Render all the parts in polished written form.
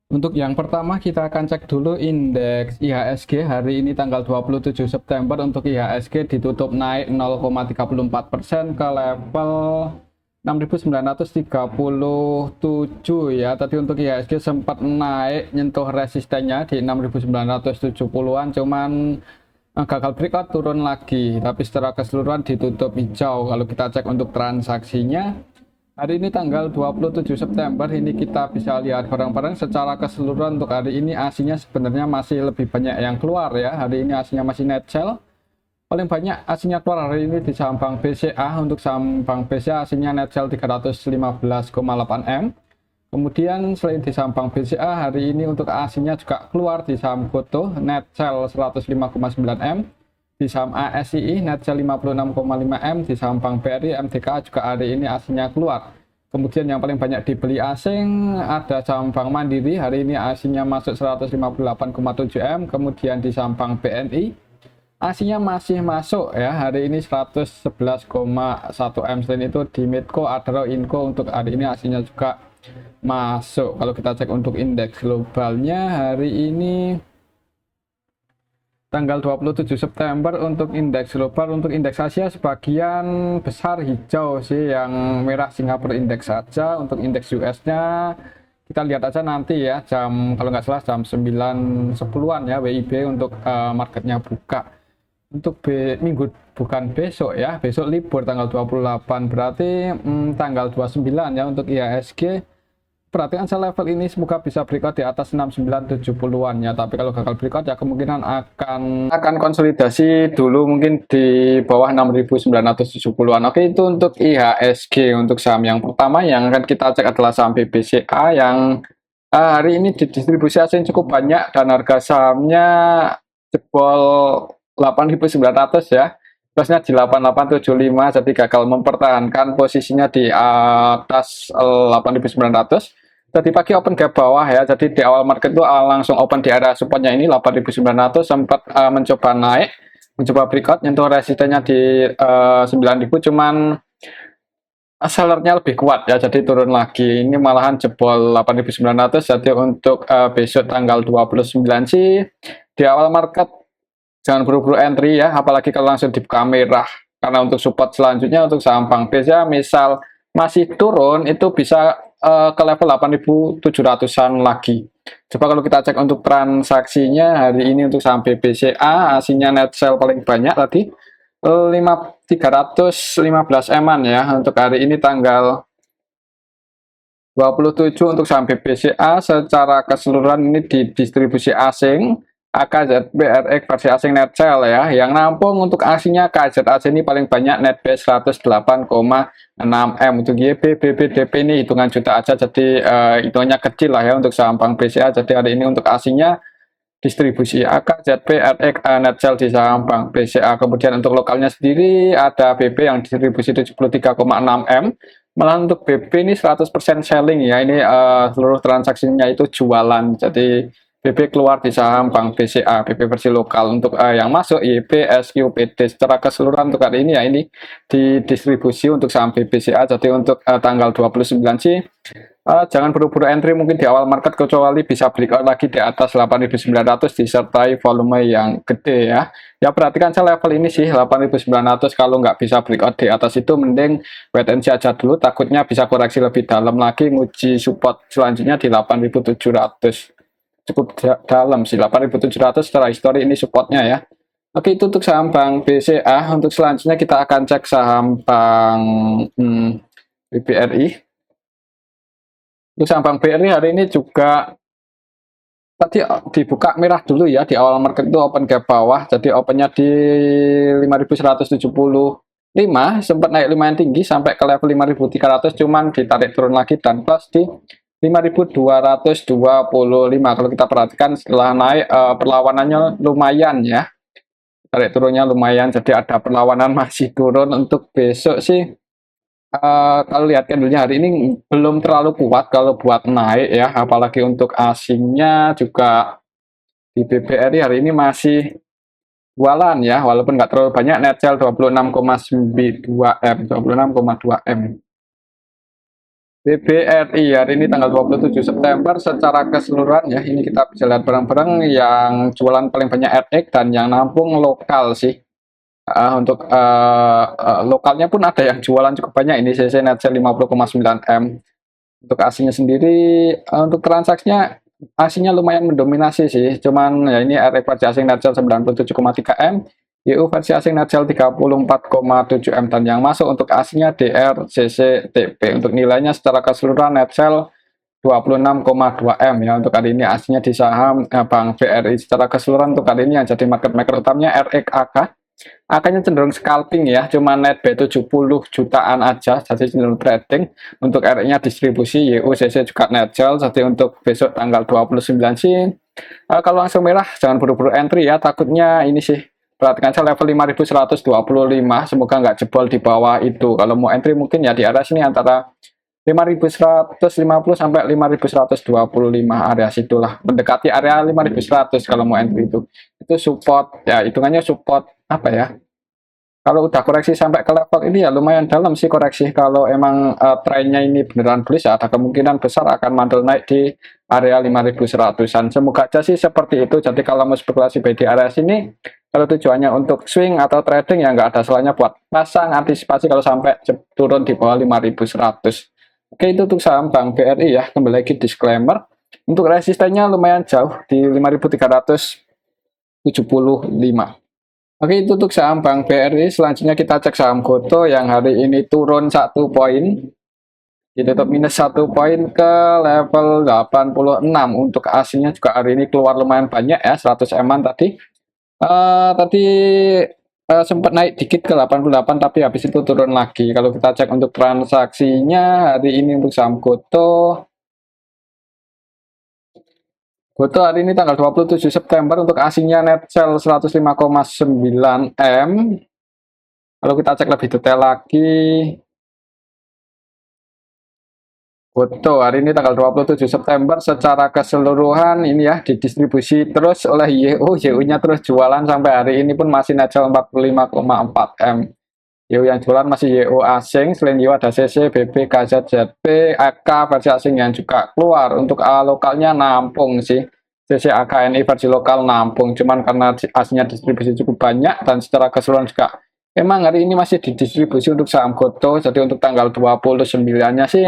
Untuk yang pertama kita akan cek dulu indeks IHSG hari ini tanggal 27 September. Untuk IHSG ditutup naik 0,34% ke level 6.937 ya. Tadi untuk IHSG sempat naik nyentuh resistennya di 6.970-an, cuman gagal breakout turun lagi, tapi secara keseluruhan ditutup hijau. Kalau kita cek untuk transaksinya hari ini tanggal 27 September ini kita bisa lihat barang-barang secara keseluruhan. Untuk hari ini asinya sebenarnya masih lebih banyak yang keluar ya. Hari ini asinya masih net sell. Paling banyak asinya keluar hari ini di saham Bank BCA. Untuk saham Bank BCA asinya net sell 315,8 M. Kemudian selain di saham Bank BCA hari ini untuk asinya juga keluar di saham Gotoh net sell 105,9 M. Di saham ASII net sell 56,5 M, di saham Bank BRI MDKA juga hari ini aslinya keluar. Kemudian yang paling banyak dibeli asing ada saham Bank Mandiri, hari ini aslinya masuk 158,7 M. Kemudian di saham Bank BNI aslinya masih masuk ya, hari ini 111,1 M. Selain itu di Medco, Adaro, Inco untuk hari ini aslinya juga masuk. Kalau kita cek untuk indeks globalnya hari ini tanggal 27 September untuk indeks global, untuk indeks Asia sebagian besar hijau sih, yang merah Singapura indeks saja. Untuk indeks US-nya kita lihat aja nanti ya, jam kalau nggak salah jam 9.10-an ya WIB untuk marketnya buka. Untuk minggu bukan besok ya, besok libur tanggal 28, berarti tanggal 29 ya. Untuk IHSG perhatikan saya level ini semoga bisa breakout di atas 6970-an ya, tapi kalau gagal breakout ya kemungkinan akan konsolidasi dulu mungkin di bawah 6970-an. Oke, itu untuk IHSG. Untuk saham yang pertama yang akan kita cek adalah saham BBCA yang hari ini di distribusi asing cukup banyak dan harga sahamnya jebol 8.900 ya, plusnya di 8875, jadi gagal mempertahankan posisinya di atas 8.900. Tadi pagi open gap bawah ya, jadi di awal market itu langsung open di area supportnya ini 8.900, sempat mencoba naik, mencoba breakout nyentuh resistennya di 9.000, cuman sellernya lebih kuat ya, jadi turun lagi. Ini malahan jebol 8.900. Jadi untuk besok tanggal 29 sih di awal market jangan buru-buru entry ya, apalagi kalau langsung dibuka merah. Karena untuk support selanjutnya untuk saham Bank BCA misal masih turun itu bisa ke level 8.700-an lagi. Coba kalau kita cek untuk transaksinya hari ini untuk saham BBCA aslinya net sell paling banyak tadi 315 M-an ya. Untuk hari ini tanggal 27 untuk saham BBCA secara keseluruhan ini di distribusi asing, AKZ BRX versi asing net sell ya, yang nampung untuk aslinya KZAC ini paling banyak net base 108,6 M. Untuk YB, BB, DP ini hitungan juta aja, jadi hitungannya kecil lah ya untuk saham Bank BCA. Jadi hari ini untuk aslinya distribusi AKZ BRX net sell di saham Bank BCA. Kemudian untuk lokalnya sendiri ada BB yang distribusi 73,6 M. Malah untuk BB ini 100% selling ya, ini seluruh transaksinya itu jualan. Jadi BB keluar di saham Bank BCA, BB versi lokal. Untuk yang masuk YB, SQ, PD secara keseluruhan untuk hari ini ya, ini di distribusi untuk saham BBCA. Jadi untuk tanggal 29 sih jangan buru-buru entry mungkin di awal market, kecuali bisa breakout lagi di atas 8.900 disertai volume yang gede ya. Ya perhatikan saya level ini sih 8.900, kalau nggak bisa breakout di atas itu mending wait and see aja dulu, takutnya bisa koreksi lebih dalam lagi, nguji support selanjutnya di 8.700. Cukup dalam sih 8.700 secara histori ini supportnya ya. Oke, itu untuk saham Bank BCA. Untuk selanjutnya kita akan cek saham Bank BBRI. Untuk saham Bank BRI hari ini juga tadi dibuka merah dulu ya, di awal market itu open gap bawah, jadi opennya di 5.175, sempat naik lumayan tinggi sampai ke level 5.300, cuman ditarik turun lagi dan plus di 5.225. Kalau kita perhatikan setelah naik perlawanannya lumayan ya, tarik turunnya lumayan, jadi ada perlawanan masih turun. Untuk besok sih kalau lihat candlenya hari ini belum terlalu kuat kalau buat naik ya, apalagi untuk asingnya juga di BBRI hari ini masih jualan ya, walaupun nggak terlalu banyak, net sell 26,2 M, 26,2 M. BBRI hari ini tanggal 27 September secara keseluruhan ya, ini kita bisa lihat barang-barang yang jualan paling banyak RX dan yang nampung lokal sih. Untuk lokalnya pun ada yang jualan cukup banyak, ini CC Netcell 50,9 M. Untuk aslinya sendiri, untuk transaksinya aslinya lumayan mendominasi sih, cuman ya ini RX versi asing Netcell 97,3 M, YU versi asing Netcell 34,7 M, dan yang masuk untuk aslinya DR, CC, TP. Untuk nilainya secara keseluruhan Netcell 26,2 M ya untuk hari ini aslinya di saham Bank BRI. Secara keseluruhan untuk hari ini yang jadi market maker utamanya RX AK. Akanya cenderung scalping ya, cuma net B70 jutaan aja, jadi cenderung trading. Untuk RX-nya distribusi, YUCC juga Netcell. Jadi untuk besok tanggal 29 sih, kalau langsung merah jangan buru-buru entry ya, takutnya ini sih, perhatikan saya level 5125, semoga nggak jebol di bawah itu. Kalau mau entry mungkin ya di area sini antara 5150 sampai 5125, area situlah, mendekati area 5100 kalau mau entry. Itu support ya, hitungannya support apa ya, kalau udah koreksi sampai ke level ini ya lumayan dalam sih koreksi. Kalau emang trennya ini beneran bullish ya, ada kemungkinan besar akan mantul naik di area 5100-an. Semoga aja sih seperti itu. Jadi kalau mau spekulasi di area sini, kalau tujuannya untuk swing atau trading ya nggak ada salahnya buat pasang antisipasi kalau sampai turun di bawah 5100. Oke, itu untuk saham Bank BRI ya. Kembali lagi disclaimer, untuk resistennya lumayan jauh di 5375. Oke, itu untuk saham Bank BRI. Selanjutnya kita cek saham Goto yang hari ini turun 1 poin, ditutup minus 1 poin ke level 86. Untuk aslinya juga hari ini keluar lumayan banyak ya, 100 M-an tadi. Sempat naik dikit ke 88, tapi habis itu turun lagi. Kalau kita cek untuk transaksinya hari ini untuk saham Goto hari ini tanggal 27 September untuk asingnya Netcell 105,9 M. Kalau kita cek lebih detail lagi, Goto hari ini tanggal 27 September secara keseluruhan ini ya didistribusi terus oleh YU. YU-nya terus jualan sampai hari ini pun masih Netcell 45,4 M. YU yang jualan masih YU asing, selain YU ada CC, BB, KZ, ZP, AK versi asing yang juga keluar. Untuk lokalnya nampung sih, CC, AKNI versi lokal nampung, cuman karena aslinya distribusi cukup banyak dan secara keseluruhan juga memang hari ini masih didistribusi untuk saham Goto. Jadi untuk tanggal 29-nya sih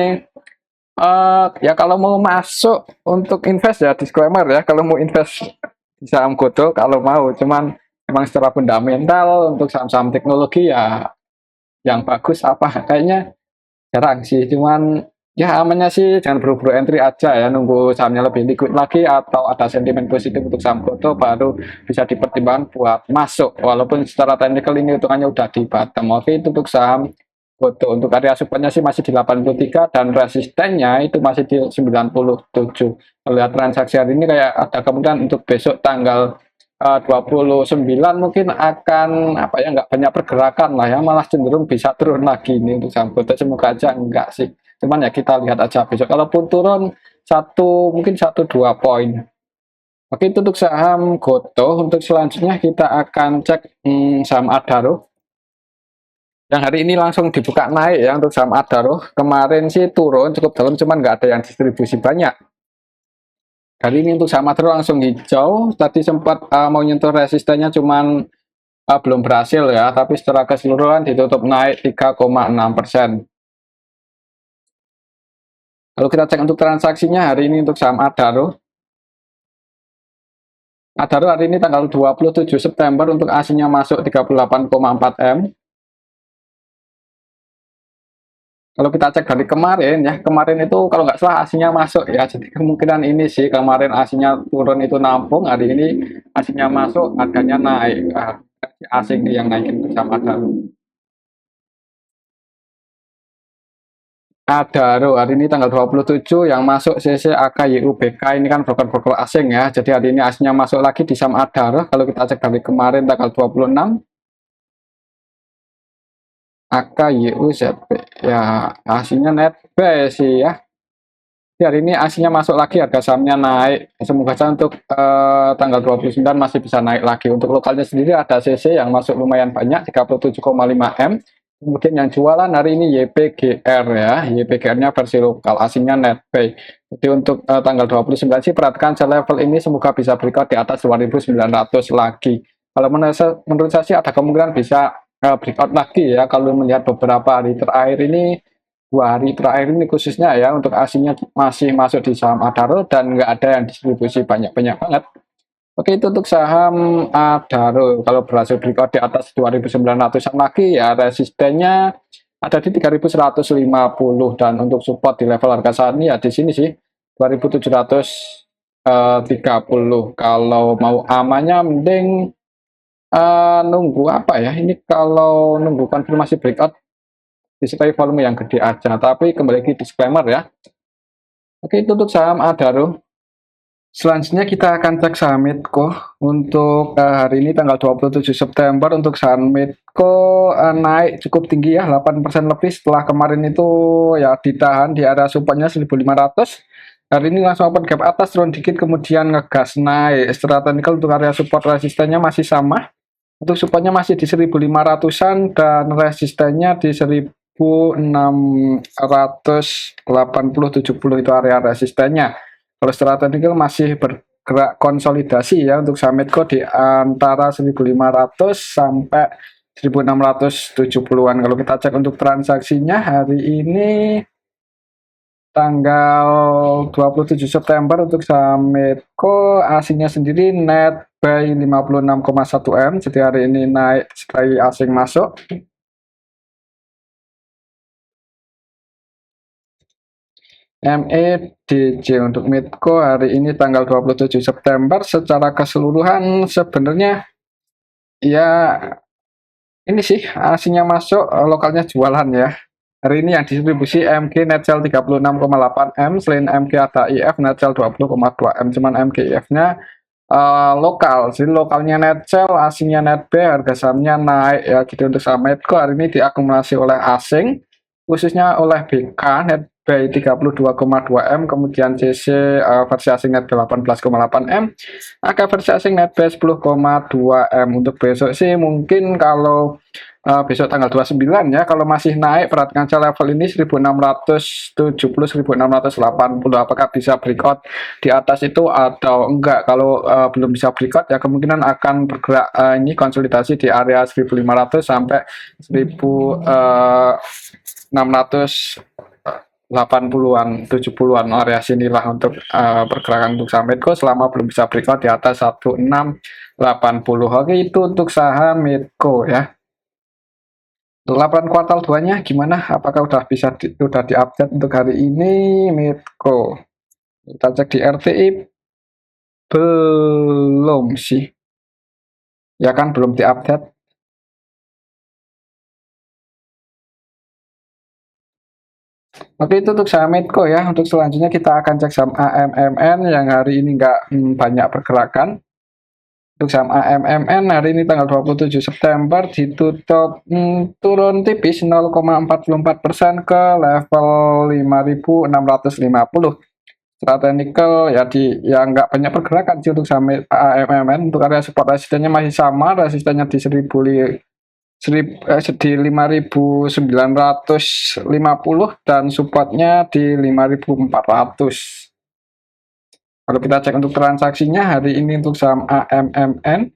ya kalau mau masuk untuk invest ya disclaimer ya, kalau mau invest di saham Goto kalau mau, cuman memang secara fundamental untuk saham-saham teknologi ya yang bagus apa kayaknya jarang sih. Cuman ya amannya sih jangan buru-buru entry aja ya, nunggu sahamnya lebih liquid lagi atau ada sentimen positif untuk saham Goto baru bisa dipertimbangkan buat masuk, walaupun secara technical ini hitungannya udah di bottom. Oke, itu untuk saham Goto. Untuk area supportnya sih masih di 83 dan resistennya itu masih di 97. Lihat transaksi hari ini kayak ada kemungkinan untuk besok tanggal 29 mungkin akan apa ya, nggak banyak pergerakan lah ya, malah cenderung bisa turun lagi ini untuk saham Goto. Semoga aja enggak sih, cuman ya kita lihat aja besok, kalaupun turun mungkin 1-2 poin. Oke, itu untuk saham Goto. Untuk selanjutnya kita akan cek saham Adaro yang hari ini langsung dibuka naik ya. Untuk saham Adaro kemarin sih turun cukup dalam, cuman nggak ada yang distribusi banyak. Kali ini untuk saham Adaro langsung hijau, tadi sempat mau nyentuh resistennya cuman belum berhasil ya, tapi secara keseluruhan ditutup naik 3,6%. Kalau kita cek untuk transaksinya hari ini untuk saham Adaro hari ini tanggal 27 September untuk aslinya masuk 38,4 M. Kalau kita cek dari kemarin ya, kemarin itu kalau nggak salah aslinya masuk ya, jadi kemungkinan ini sih kemarin aslinya turun itu nampung, hari ini aslinya masuk harganya naik, asing yang naikin bersama Adaro hari ini tanggal 27 yang masuk CC, AK, YU, BK ini kan broker-broker asing ya, jadi hari ini aslinya masuk lagi di saham Adaro. Kalau kita cek dari kemarin tanggal 26 AK, YU, ZP ya aslinya net buy sih ya. Jadi hari ini aslinya masuk lagi, harga sahamnya naik. Semoga saja untuk tanggal 29 masih bisa naik lagi. Untuk lokalnya sendiri ada CC yang masuk lumayan banyak 37,5 M, Kemudian yang jualan hari ini YPGR ya, YPGR-nya versi lokal, asingnya NetPay. Jadi untuk tanggal 29 sih perhatikan level ini semoga bisa breakout di atas 2.900 lagi. Kalau menurut saya sih ada kemungkinan bisa breakout lagi ya kalau melihat beberapa hari terakhir ini, 2 hari terakhir ini khususnya ya untuk asingnya masih masuk di saham Adaro dan nggak ada yang distribusi banyak-banyak banget. Oke, itu untuk saham Adaro. Kalau berhasil breakout di atas 2.900-an lagi, ya resistennya ada di 3.150 dan untuk support di level harga saat ini ya di sini sih 2.730. Kalau mau amannya mending nunggu apa ya? Ini kalau nunggu konfirmasi breakout disertai volume yang gede aja. Tapi kembali lagi disclaimer ya. Oke, itu untuk saham Adaro. Selanjutnya kita akan cek saham Medco untuk hari ini tanggal 27 September untuk saham Medco naik cukup tinggi ya 8% lebih setelah kemarin itu ya ditahan di area supportnya 1.500. Hari ini langsung open gap atas turun dikit kemudian ngegas naik. Secara teknikal untuk area support resistennya masih sama. Untuk supportnya masih di 1.500-an dan resistennya di 1.680-70 itu area resistennya. Kalau secara teknikal masih bergerak konsolidasi ya untuk saham Medco di antara 1.500 sampai 1.670-an. Kalau kita cek untuk transaksinya hari ini tanggal 27 September untuk saham Medco asingnya sendiri net buy 56,1 M. Jadi hari ini naik sekali asing masuk. MEDJ untuk Medco hari ini tanggal 27 September secara keseluruhan sebenarnya ya ini sih asingnya masuk, lokalnya jualan ya. Hari ini yang distribusi MG net sell 36,8 M, selain MG ada IF net sell 20,2 M, cuman MG IF-nya lokal. Jadi lokalnya net sell, asingnya net B, harga sahamnya naik ya. Gitu untuk saham Medco hari ini diakumulasi oleh asing, khususnya oleh BK net B 32,2 M, kemudian CC versi asing net B 18,8 M, AK versi asing net B 10,2 M. Untuk besok sih mungkin kalau besok tanggal 29 ya, kalau masih naik perhatikan saja level ini 1670 1680, apakah bisa breakout di atas itu atau enggak. Kalau belum bisa breakout ya kemungkinan akan bergerak ini konsolidasi di area 1500 sampai 1680-an 70-an area sinilah untuk pergerakan untuk saham Medco selama belum bisa breakout di atas 1680. Oke, itu untuk saham Medco ya. Laporan kuartal 2-nya gimana? Apakah udah bisa udah diupdate untuk hari ini Medco? Kita cek di RTI belum sih. Ya kan belum diupdate. Oke, itu untuk saham Medco ya. Untuk selanjutnya kita akan cek saham AMMN yang hari ini nggak banyak pergerakan. Untuk saham AMMN hari ini tanggal 27 September ditutup turun tipis 0,44% ke level 5.650. Secara teknikal ya nggak banyak pergerakan sih untuk saham AMMN. Untuk area support resistennya masih sama, resistennya di 5.950 dan supportnya di 5.400. Kalau kita cek untuk transaksinya hari ini untuk saham AMMN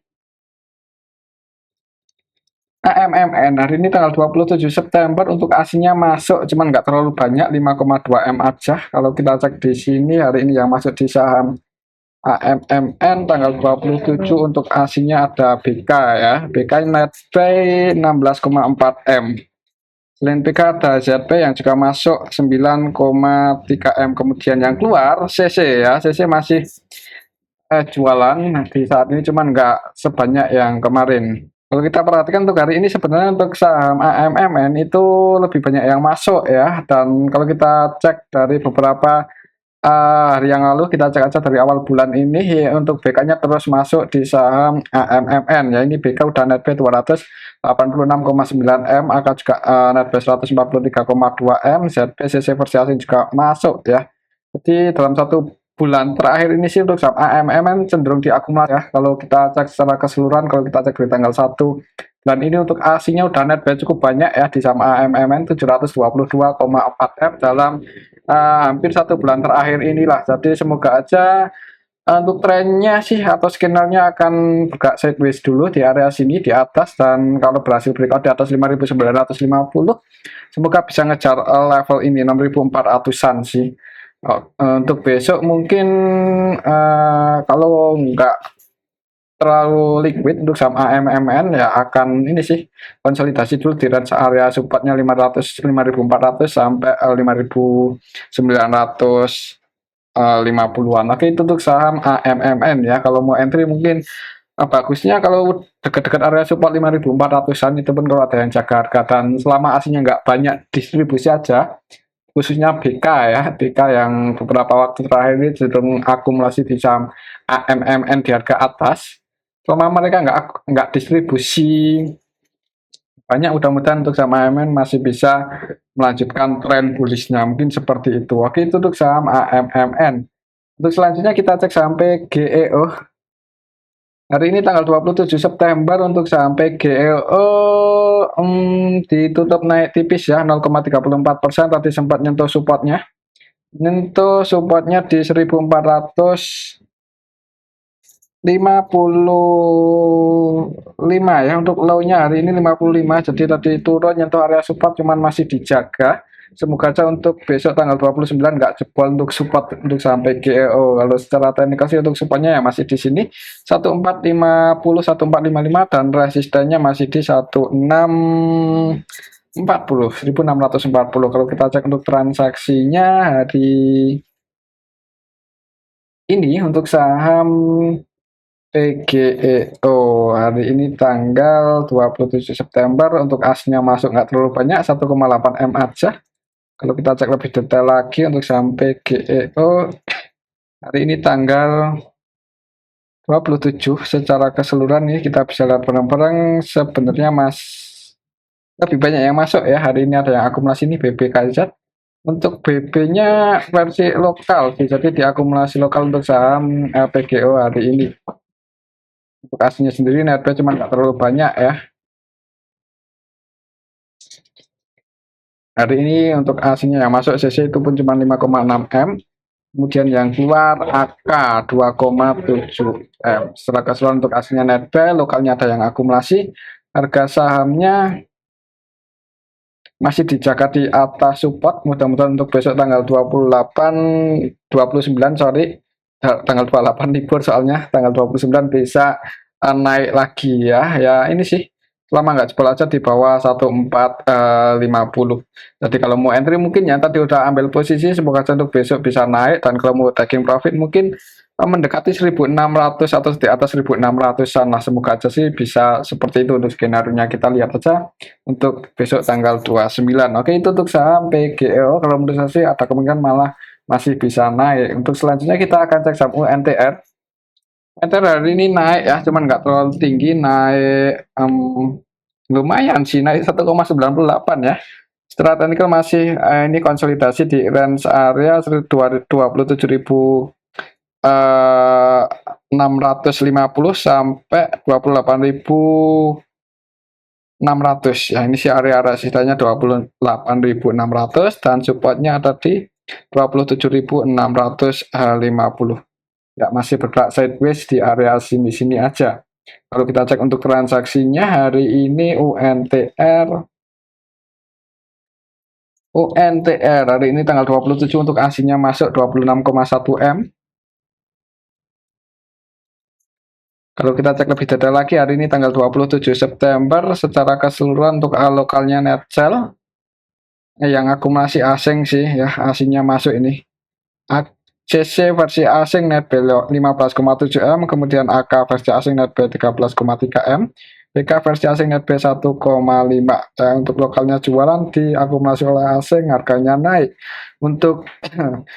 hari ini tanggal 27 September untuk asingnya masuk cuman nggak terlalu banyak 5,2 M aja. Kalau kita cek di sini hari ini yang masuk di saham AMMN tanggal 27 untuk asingnya ada BK ya. BK net buy 16,4 M. Selain BK ada ZP yang juga masuk 9,3 M. Kemudian yang keluar CC ya. CC masih jualan di saat ini cuman nggak sebanyak yang kemarin. Kalau kita perhatikan untuk hari ini sebenarnya untuk saham AMMN itu lebih banyak yang masuk ya. Dan kalau kita cek dari beberapa hari yang lalu, kita cek aja dari awal bulan ini ya, untuk BK-nya terus masuk di saham AMMN ya. Ini BK udah net B 286,9 M, AK juga net B 143,2 M, ZB CC versi asing juga masuk ya. Jadi dalam satu bulan terakhir ini sih untuk saham AMMN cenderung diakumulasi ya. Kalau kita cek secara keseluruhan, kalau kita cek dari tanggal 1 Dan ini untuk ASINnya udah net buy cukup banyak ya di saham AMMN 722,4 M dalam hampir 1 bulan terakhir inilah. Jadi semoga aja untuk trennya sih atau skenario akan bergerak sideways dulu di area sini di atas, dan kalau berhasil breakout di atas 5.950 semoga bisa ngejar level ini 6.400-an sih. Untuk besok mungkin kalau nggak terlalu liquid untuk saham AMMN ya akan ini sih konsolidasi dulu di range area supportnya 5.400 sampai 5.950-an. Oke, itu untuk saham AMMN ya. Kalau mau entry mungkin bagusnya kalau dekat-dekat area support 5.400-an, itu pun kalau ada yang jaga harga dan selama aslinya nggak banyak distribusi aja, khususnya BK ya, BK yang beberapa waktu terakhir ini cenderung akumulasi di saham AMMN di harga atas. Selama mereka nggak distribusi banyak, mudah-mudahan untuk saham AMMN masih bisa melanjutkan tren bullishnya, mungkin seperti itu. Oke, itu untuk saham AMMN. Untuk selanjutnya kita cek saham PGEO. Hari ini tanggal 27 September untuk saham PGEO ditutup naik tipis ya 0,34%, tadi sempat nyentuh supportnya. Nyentuh supportnya di 1455 ya. Untuk low-nya hari ini 55, jadi tadi turun nyentuh area support cuman masih dijaga. Semoga aja untuk besok tanggal 29 nggak jebol untuk support untuk sampai GEO. Kalau secara teknikal sih untuk supportnya ya masih di sini 1450, 1455, dan resistennya masih di 1640. Kalau kita cek untuk transaksinya hari ini untuk saham PGEO hari ini tanggal 27 September untuk asnya masuk nggak terlalu banyak, 1,8 M aja. Kalau kita cek lebih detail lagi untuk saham PGEO hari ini tanggal 27 secara keseluruhan nih kita bisa lihat bareng-bareng sebenarnya lebih banyak yang masuk ya. Hari ini ada yang akumulasi ini BBKZ. Untuk BB-nya versi lokal, jadi diakumulasi lokal untuk saham PGEO hari ini. Untuk aslinya sendiri net buy cuma nggak terlalu banyak ya. Hari ini untuk aslinya yang masuk CC itu pun cuma 5,6 M. Kemudian yang keluar AK 2,7 M. Setelah keseluruhan untuk aslinya net buy, lokalnya ada yang akumulasi. Harga sahamnya masih dijaga di atas support. Mudah-mudahan untuk besok tanggal 29 sorry, tanggal 28 libur soalnya, tanggal 29 bisa naik lagi ya. Ya ini sih selama nggak jebol aja di bawah 1450. Jadi kalau mau entry mungkin ya tadi udah ambil posisi, semoga aja untuk besok bisa naik, dan kalau mau taking profit mungkin mendekati 1600 atau di atas 1600-an lah. Semoga aja sih bisa seperti itu untuk skenario-nya. Kita lihat aja untuk besok tanggal 29. Oke, itu untuk saham PGEO. Kalau menurut saya sih ada kemungkinan malah masih bisa naik. Untuk selanjutnya kita akan cek saham UNTR. UNTR hari ini naik ya, cuman nggak terlalu tinggi, naik lumayan sih, naik 1,98 ya. Secara teknikal masih ini konsolidasi di range area 27.650 sampai 28.600 ya. Ini sih area resistennya 28.600 dan supportnya ada di 27.650. Ya, masih bergerak sideways di area sini-sini aja. Kalau kita cek untuk transaksinya hari ini UNTR hari ini tanggal 27 untuk aslinya masuk 26,1 M. Kalau kita cek lebih detail lagi hari ini tanggal 27 September secara keseluruhan untuk lokalnya net sell yang akumulasi asing sih ya, asingnya masuk ini. CC versi asing net buy 15,7 M, kemudian AK versi asing net buy 13,3 M, BK versi asing net buy 1,5. Dan untuk lokalnya jualan diakumulasi oleh asing, harganya naik. Untuk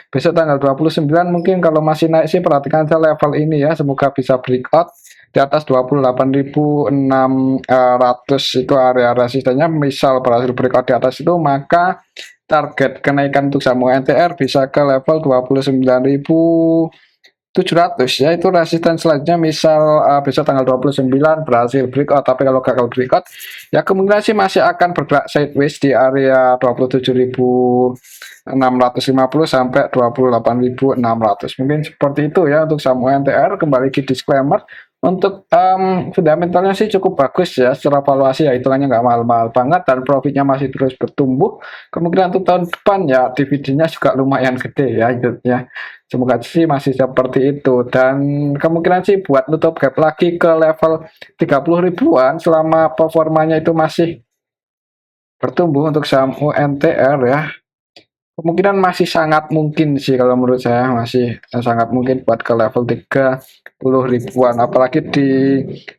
besok tanggal 29 mungkin kalau masih naik sih perhatikan aja level ini ya, semoga bisa breakout di atas 28.600 itu area resistennya. Misal berhasil breakout di atas itu, maka target kenaikan untuk saham UNTR bisa ke level 29.000 700 ya, itu resisten selanjutnya misal besok tanggal 29 berhasil breakout, tapi kalau gagal breakout ya kemungkinan sih masih akan bergerak sideways di area 27.650 sampai 28.600, mungkin seperti itu ya untuk saham UNTR. Kembali ke disclaimer, untuk fundamentalnya sih cukup bagus ya, secara valuasi ya hitungannya nggak mahal-mahal banget dan profitnya masih terus bertumbuh. Kemungkinan untuk tahun depan ya dividennya juga lumayan gede ya, ya. Semoga sih masih seperti itu, dan kemungkinan sih buat nutup gap lagi ke level 30 ribuan selama performanya itu masih bertumbuh untuk saham UNTR ya. Kemungkinan masih sangat mungkin sih, kalau menurut saya masih sangat mungkin buat ke level 30 ribuan, apalagi di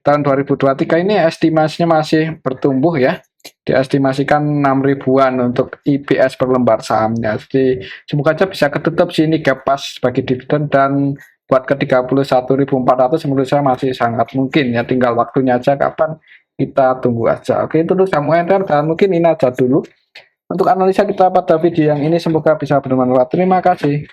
tahun 2023 ini estimasinya masih bertumbuh ya, diestimasikan 6 ribuan untuk IPS per lembar sahamnya. Jadi semoga aja bisa ketutup sini gap pas bagi dividen, dan buat ke 31.400 menurut saya masih sangat mungkin ya, tinggal waktunya aja kapan, kita tunggu aja. Oke, itu untuk saham UNTR, dan mungkin ini aja dulu untuk analisa kita pada video yang ini, semoga bisa bermanfaat. Terima kasih.